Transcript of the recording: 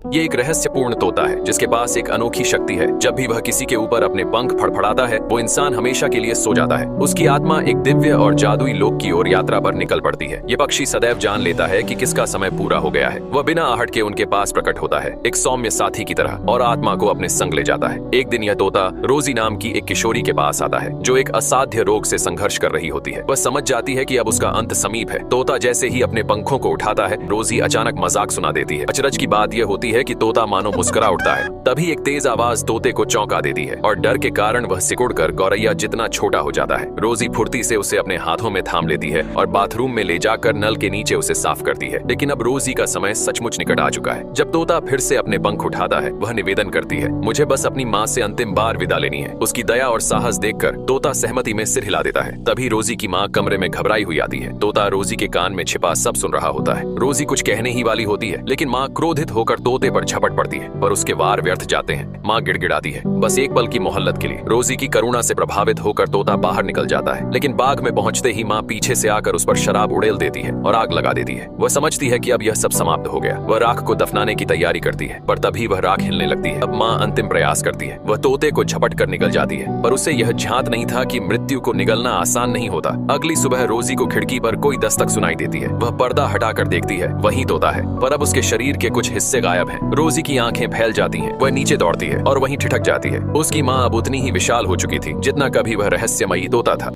ये एक रहस्यपूर्ण तोता है जिसके पास एक अनोखी शक्ति है। जब भी वह किसी के ऊपर अपने पंख फड़फड़ाता है वो इंसान हमेशा के लिए सो जाता है। उसकी आत्मा एक दिव्य और जादुई लोक की ओर यात्रा पर निकल पड़ती है। ये पक्षी सदैव जान लेता है कि किसका समय पूरा हो गया है। वह बिना आहट के उनके पास प्रकट होता है, एक सौम्य साथी की तरह, और आत्मा को अपने संग ले जाता है। एक दिन यह तोता रोजी नाम की एक किशोरी के पास आता है जो एक असाध्य रोग से संघर्ष कर रही होती है। वह समझ जाती है कि अब उसका अंत समीप है। तोता जैसे ही अपने पंखों को उठाता है रोजी अचानक मजाक सुना देती है। अचरज की बात यह होती है कि तोता मानो मुस्कुरा उठता है। तभी एक तेज आवाज तोते को चौंका देती है और डर के कारण वह सिकुड़कर गौरैया जितना छोटा हो जाता है। रोजी फुर्ती से उसे अपने हाथों में थाम लेती है और बाथरूम में ले जाकर नल के नीचे उसे साफ करती है। लेकिन अब रोजी का समय सचमुच निकट आ चुका है। जब तोता फिर से अपने पंख उठाता है वह निवेदन करती है, मुझे बस अपनी माँ से अंतिम बार विदा लेनी है। उसकी दया और साहस देखकर तोता सहमति में सिर हिला देता है। तभी रोजी की माँ कमरे में घबराई हुई आती है। तोता रोजी के कान में छिपा सब सुन रहा होता है। रोजी कुछ कहने ही वाली होती है लेकिन माँ क्रोधित होकर तोते पर झपट पड़ती है, पर उसके वार व्यर्थ जाते हैं। माँ गिड़गिड़ाती है, बस एक पल की मोहल्लत के लिए। रोजी की करुणा से प्रभावित होकर तोता बाहर निकल जाता है, लेकिन बाग में पहुंचते ही माँ पीछे से आकर उस पर शराब उड़ेल देती है और आग लगा देती है। वह समझती है कि अब यह सब समाप्त हो गया। वह राख को दफनाने की तैयारी करती है, पर तभी वह राख हिलने लगती है। अब माँ अंतिम प्रयास करती है। वह तोते को झपट कर निकल जाती है, पर उसे यह ध्यात नहीं था कि मृत्यु को निगलना आसान नहीं होता। अगली सुबह रोजी को खिड़की पर कोई दस्तक सुनाई देती है। वह पर्दा हटाकर देखती है, वही तोता है, पर अब उसके शरीर के कुछ हिस्से गायब हैं। रोजी की आंखें फैल जाती हैं। वह नीचे दौड़ती है और वहीं ठिठक जाती है। उसकी माँ अब उतनी ही विशाल हो चुकी थी जितना कभी वह रहस्यमयी तोता था।